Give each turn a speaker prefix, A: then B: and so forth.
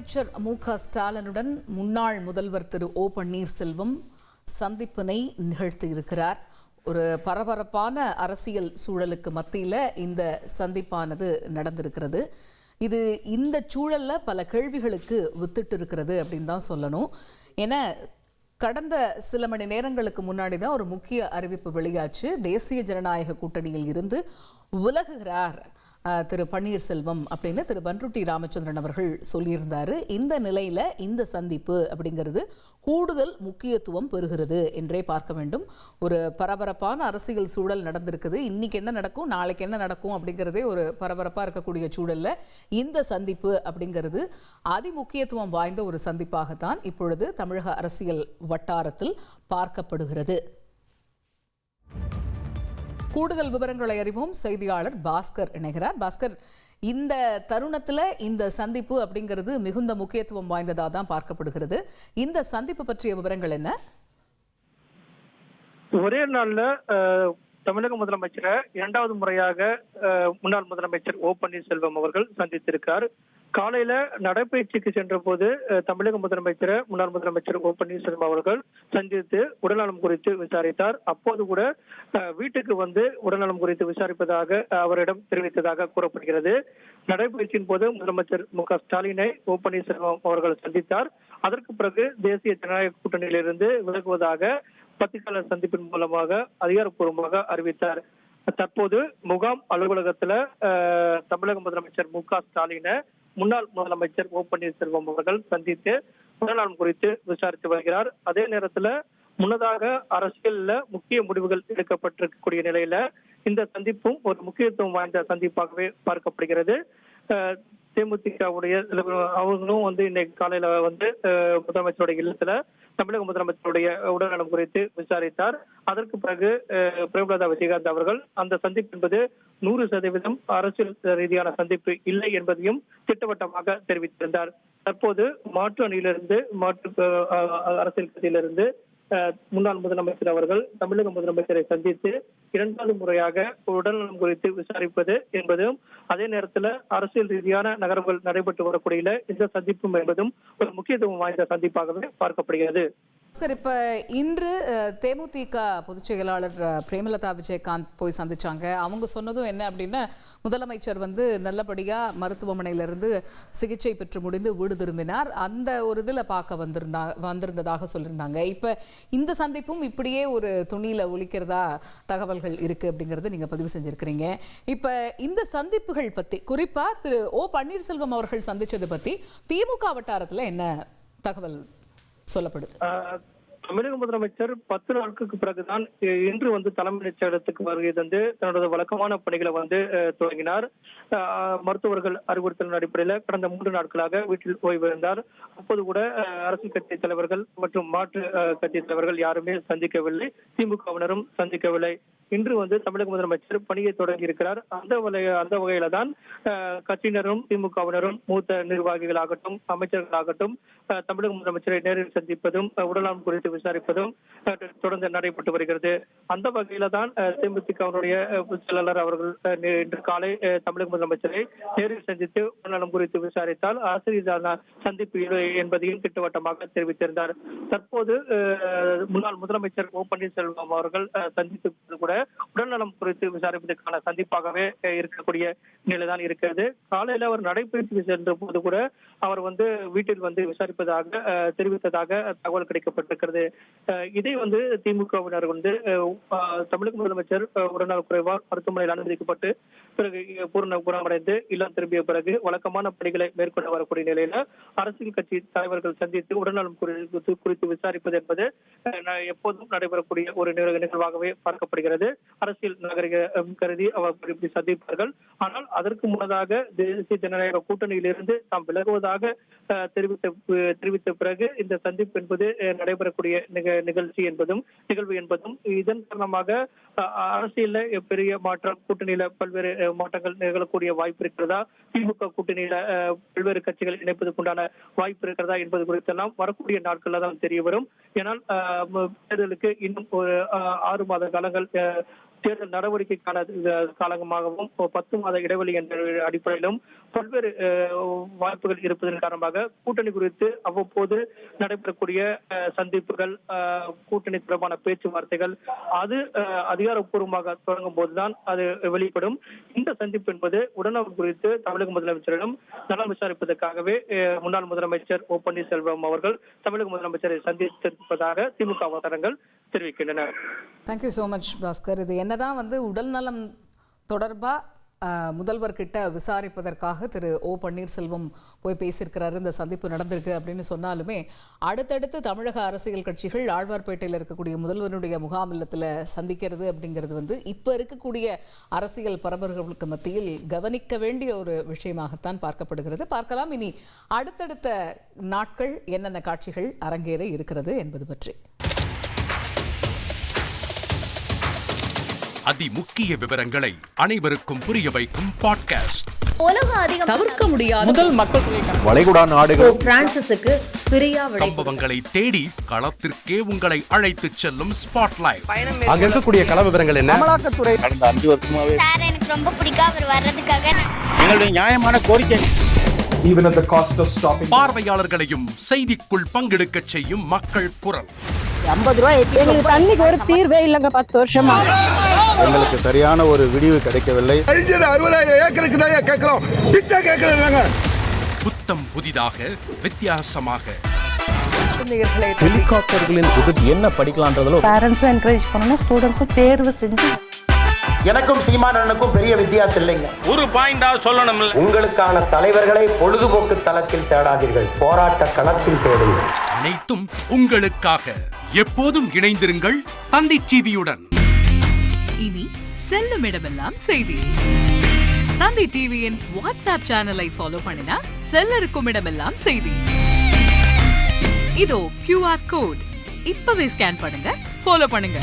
A: முதலமைச்சர் மு.க.ஸ்டாலினுடன் முன்னாள் முதல்வர் திரு ஓ பன்னீர்செல்வம் சந்திப்பினை நிகழ்த்தியிருக்கிறார். ஒரு பரபரப்பான அரசியல் சூழலுக்கு மத்தியில் இந்த சந்திப்பானது நடந்திருக்கிறது. இது இந்த சூழல்ல பல கேள்விகளுக்கு வித்திட்டு இருக்கிறது அப்படின்னு தான் சொல்லணும். ஏன்னா கடந்த சில மணி நேரங்களுக்கு முன்னாடி தான் ஒரு முக்கிய அறிவிப்பு வெளியாச்சு. தேசிய ஜனநாயக கூட்டணியில் இருந்து விலகுகிறார் திரு பன்னீர்செல்வம் அப்படின்னு திரு பன்ருட்டி ராமச்சந்திரன் அவர்கள் சொல்லியிருந்தாரு. இந்த நிலையில இந்த சந்திப்பு அப்படிங்கிறது கூடுதல் முக்கியத்துவம் பெறுகிறது என்றே பார்க்க வேண்டும். ஒரு பரபரப்பான அரசியல் சூழல் நடந்திருக்குது. இன்னைக்கு என்ன நடக்கும், நாளைக்கு என்ன நடக்கும் அப்படிங்கிறதே ஒரு பரபரப்பாக இருக்கக்கூடிய சூழல்ல இந்த சந்திப்பு அப்படிங்கிறது அதிமுக்கியத்துவம் வாய்ந்த ஒரு சந்திப்பாகத்தான் இப்பொழுது தமிழக அரசியல் வட்டாரத்தில் பார்க்கப்படுகிறது. கூடுதல் விவரங்களை அறிவோம். செய்தியாளர் பாஸ்கர் இணைகிறார். பாஸ்கர், இந்த தருணத்தில் இந்த சந்திப்பு அப்படிங்கிறது மிகுந்த முக்கியத்துவம் வாய்ந்ததாக தான் பார்க்கப்படுகிறது. இந்த சந்திப்பு பற்றிய விவரங்கள் என்ன?
B: ஒரே நாள்ல தமிழக முதலமைச்சரை இரண்டாவது முறையாக முன்னாள் முதலமைச்சர் ஓ பன்னீர்செல்வம் அவர்கள் சந்தித்திருக்கார். காலையில நடைபயிற்சிக்கு சென்ற போது தமிழக முதலமைச்சரை முன்னாள் முதலமைச்சர் ஓ பன்னீர்செல்வம் அவர்கள் சந்தித்து உடல்நலம் குறித்து விசாரித்தார். அப்போது கூட வீட்டுக்கு வந்து உடல்நலம் குறித்து விசாரிப்பதாக அவரிடம் தெரிவித்ததாக கூறப்படுகிறது. நடைபயிற்சியின் போது முதலமைச்சர் மு.க.ஸ்டாலினை ஓ பன்னீர்செல்வம் அவர்கள் சந்தித்தார். அதற்கு பிறகு தேசிய ஜனநாயக கூட்டணியிலிருந்து விலகுவதாக பத்திரிகையாளர் சந்திப்பின் மூலமாக அதிகாரப்பூர்வமாக அறிவித்தார். தற்போது முகாம் அலுவலகத்துல தமிழக முதலமைச்சர் மு.க.ஸ்டாலினை முன்னாள் முதலமைச்சர் ஓ பன்னீர்செல்வம் அவர்கள் சந்தித்து உடல்நலம் குறித்து விசாரித்து வருகிறார். அதே நேரத்துல முன்னதாக அரசியல்ல முக்கிய முடிவுகள் எடுக்கப்பட்டிருக்கக்கூடிய நிலையில இந்த சந்திப்பும் ஒரு முக்கியத்துவம் வாய்ந்த சந்திப்பாகவே பார்க்கப்படுகிறது. தேமுதிகவுடைய அவங்களும் வந்து இன்னைக்கு காலையில வந்து முதலமைச்சருடைய இல்லத்துல தமிழக முதலமைச்சருடைய உடல்நலம் குறித்து விசாரித்தார். அதற்கு பிறகு பிரேமலதா விஜயகாந்த் அவர்கள் அந்த சந்திப்பு என்பது 100% அரசியல் ரீதியான சந்திப்பு இல்லை என்பதையும் திட்டவட்டமாக தெரிவித்திருந்தார். தற்போது மாற்று அணியிலிருந்து அரசியல் கட்சியிலிருந்து முன்னாள் முதலமைச்சர் அவர்கள் தமிழக முதலமைச்சரை சந்தித்து இரண்டாவது முறையாக உடல்நலம் குறித்து விசாரிப்பது என்பதும் அதே நேரத்தில் அரசியல் ரீதியான நகர்வுகள் நடைபெற்று வரக்கூடிய இந்த சந்திப்பும் என்பதும் ஒரு முக்கியத்துவம் வாய்ந்த சந்திப்பாகவே பார்க்கப்படுகிறது.
A: இப்ப இன்று தேமுதிக பொதுச் செயலாளர் பிரேமலதா விஜயகாந்த் போய் சந்திச்சாங்க. அவங்க சொன்னதும் என்ன அப்படின்னா, முதலமைச்சர் வந்து நல்லபடியா மருத்துவமனையிலிருந்து சிகிச்சை பெற்று முடிந்து வீடு திரும்பினார். அந்த ஒரு இதுல பார்க்க வந்திருந்ததாக சொல்லியிருந்தாங்க. இப்ப இந்த சந்திப்பும் இப்படியே ஒரு துணியில ஒலிக்கிறதா தகவல்கள் இருக்கு அப்படிங்கறது நீங்க பதிவு செஞ்சிருக்கிறீங்க. இப்ப இந்த சந்திப்புகள் பத்தி, குறிப்பா திரு ஓ பன்னீர்செல்வம் அவர்கள் சந்திச்சது பத்தி திமுக வட்டாரத்துல என்ன தகவல் சொல்லப்படுது?
B: தமிழக முதலமைச்சர் 10 நாட்களுக்கு பிறகுதான் இன்று வந்து தலைமைச் செயலகத்துக்கு வருகை தந்து தன்னோட வழக்கமான பணிகளை வந்து தொடங்கினார். மருத்துவர்கள் அறிவுறுத்தலின் அடிப்படையில் கடந்த 3 நாட்களாக வீட்டில் ஓய்வு இருந்தார். அப்போது கூட அரசியல் கட்சி தலைவர்கள் மற்றும் மாற்று கட்சி தலைவர்கள் யாருமே சந்திக்கவில்லை. திமுகவினரும் சந்திக்கவில்லை. இன்று வந்து தமிழக முதலமைச்சர் பணியை தொடங்கி இருக்கிறார். அந்த வகையில தான் கட்சியினரும் திமுகவினரும் மூத்த நிர்வாகிகளாகட்டும் அமைச்சர்களாகட்டும் தமிழக முதலமைச்சரை நேரில் சந்திப்பதும் உடல்நலம் குறித்து விசாரிப்பதும் தொடர்ந்து நடைபெற்று வருகிறது. அந்த வகையில தான் தேமுதிகவினுடைய செயலாளர் அவர்கள் இன்று காலை தமிழக முதலமைச்சரை நேரில் சந்தித்து உடல்நலம் குறித்து விசாரித்தால் அரசியல் சந்திப்பு என்பதையும் திட்டவட்டமாக தெரிவித்திருந்தார். தற்போது முன்னாள் முதலமைச்சர் ஓ பன்னீர்செல்வம் அவர்கள் சந்தித்து கூட உடல்நலம் குறித்து விசாரிப்பதற்கான சந்திப்பாகவே இருக்கக்கூடிய நிலைதான் இருக்கிறது. காலையில அவர் நடைபயிற்சி சென்ற போது கூட அவர் வந்து வீட்டில் வந்து விசாரிப்பதாக தெரிவித்ததாக தகவல் கிடைக்கப்பட்டிருக்கிறது. இதை வந்து திமுகவினர் வந்து தமிழக முதலமைச்சர் உடல்நல குறைவால் மருத்துவமனையில் அனுமதிக்கப்பட்டு பிறகு பூர்ண குணமடைந்து இல்லம் திரும்பிய பிறகு வழக்கமான பணிகளை மேற்கொண்டு வரக்கூடிய நிலையில அரசியல் கட்சி தலைவர்கள் சந்தித்து உடல்நலம் குறித்து விசாரிப்பது என்பது எப்போதும் நடைபெறக்கூடிய ஒரு நிகழ்வாகவே பார்க்கப்படுகிறது. அரசியல் நாகரிக கருதி அவர் சந்திப்பார்கள். ஆனால் அதற்கு முன்னதாக தேசிய ஜனநாயக கூட்டணியிலிருந்து தாம் விலகுவதாக தெரிவித்த பிறகு இந்த சந்திப்பு என்பது நடைபெறக்கூடிய நிகழ்வு என்பதும் இதன் காரணமாக அரசியல பெரிய மாற்றம், கூட்டணியில பல்வேறு மாற்றங்கள் நிகழக்கூடிய வாய்ப்பு இருக்கிறதா, திமுக கூட்டணியில பல்வேறு கட்சிகள் இணைப்பதற்குண்டான வாய்ப்பு இருக்கிறதா என்பது குறித்தெல்லாம் வரக்கூடிய நாட்கள்ல தான் தெரிய வரும். ஏனால் தேர்தலுக்கு இன்னும் ஒரு 6 மாத காலங்கள் தேர்தல் நடவடிக்கைக்கான காலமாகவும் 10 மாத இடைவெளி என்ற அடிப்படையிலும் பல்வேறு வாய்ப்புகள் இருப்பதன் காரணமாக கூட்டணி குறித்து அவ்வப்போது நடைபெறக்கூடிய சந்திப்புகள், கூட்டணி தொடர்பான பேச்சுவார்த்தைகள் அது அதிகாரப்பூர்வமாக தொடங்கும் போதுதான் அது வெளிப்படும். இந்த சந்திப்பு என்பது உடனடி குறித்து தமிழக முதலமைச்சரிடம் நலம் விசாரிப்பதற்காகவே முன்னாள் முதலமைச்சர் ஓ பன்னீர்செல்வம் அவர்கள் தமிழக முதலமைச்சரை சந்தித்திருப்பதாக திமுக வட்டாரங்கள் தெரிவிக்கின்றன.
A: Thank you so much Bhaskar. இது என்னதான் உடல் நலம் தொடர்பா முதல்வர் கிட்ட விசாரிப்பதற்காக திரு ஓ பன்னீர்செல்வம் போய் பேசியிருக்கிறாரு, இந்த சந்திப்பு நடந்திருக்கு அப்படின்னு சொன்னாலுமே அடுத்தடுத்து தமிழக அரசியல் கட்சிகள் ஆழ்வார்பேட்டையில் இருக்கக்கூடிய முதல்வருடைய முகாமில்லத்தில் சந்திக்கிறது அப்படிங்கிறது இப்போ இருக்கக்கூடிய அரசியல் பரபரப்புகளுக்கு மத்தியில் கவனிக்க வேண்டிய ஒரு விஷயமாகத்தான் பார்க்கப்படுகிறது. பார்க்கலாம் இனி அடுத்தடுத்த நாட்கள் என்னென்ன காட்சிகள் அரங்கேற இருக்கிறது என்பது பற்றி.
C: அதிமுக்கிய விவரங்களை அனைவருக்கும் புரிய வைக்கும் பாட்காஸ்ட்.
A: தவிர்க்க முடியாத
D: முதல் மக்கள்
E: வளைகுடா நாடுகள்
F: பிரான்சிஸுக்கு பிரியா
C: சம்பவங்களை தேடி களத்திற்கே உங்களை அழைத்து செல்லும் ஸ்பாட்லைட்.
D: அங்க இருக்கக்கூடிய கள விவரங்கள் என்ன?
E: அமலாக்கத்துறை கடந்த 5 வருஷமாவே
G: சார் எனக்கு ரொம்ப பிடிக்கும் அவர் வர்றதுக்காக.
E: எங்களுடைய நியாயமான கோரிக்கை. Even at the cost of stopping.
C: பார்வையாளர்களையும் செய்திக்குள் பங்கெடுக்க செய்யும் மக்கள் குரல்.
F: 50 ரூபாய் எங்களுக்கு தண்ணிக்கு ஒரு தீர்வே இல்லங்க 10 வருஷமா.
E: எங்களுக்கு சரியான ஒரு விடிவு கிடைக்கவில்லை.
H: 60,000 ஏக்கருக்கு தான் கேட்கிறோம், பிச்சை கேட்கறாங்க.
C: புத்தம் புதிதாக வித்தியாசமாக
D: ஹெலிகாப்டர்களின் விபத்து என்ன படிக்கலாம்ன்றதுல
F: பேரண்ட்ஸும் என்கரேஜ் பண்ணணும், ஸ்டூடெண்ட்ஸும் தேர்வு செஞ்சு.
I: எனக்கும் சீமானனுக்கும் பெரிய வித்தியாசம் இல்லைங்க.
D: ஒரு பாயிண்டா சொல்லணும்.
I: உங்களுக்கான தலைவர்களை பொழுதுபோக்கு தளத்தில் தேடாதீர்கள், போராட்ட களத்தில் தேடுங்கள்.
C: அனைத்தும் உங்களுக்காக. எப்போதும் இணைந்திருங்கள் தந்தி டிவியுடன்.
J: இனி செல்லும் இடமெல்லாம் செய்தி. தந்தி டிவியின் வாட்ஸ்அப் சேனலை ஃபாலோ பண்ணினா செல்ல இருக்கும் இடமெல்லாம் செய்தி. இதோ QR கோட் இப்பவே ஸ்கேன் பண்ணுங்க, ஃபாலோ பண்ணுங்க.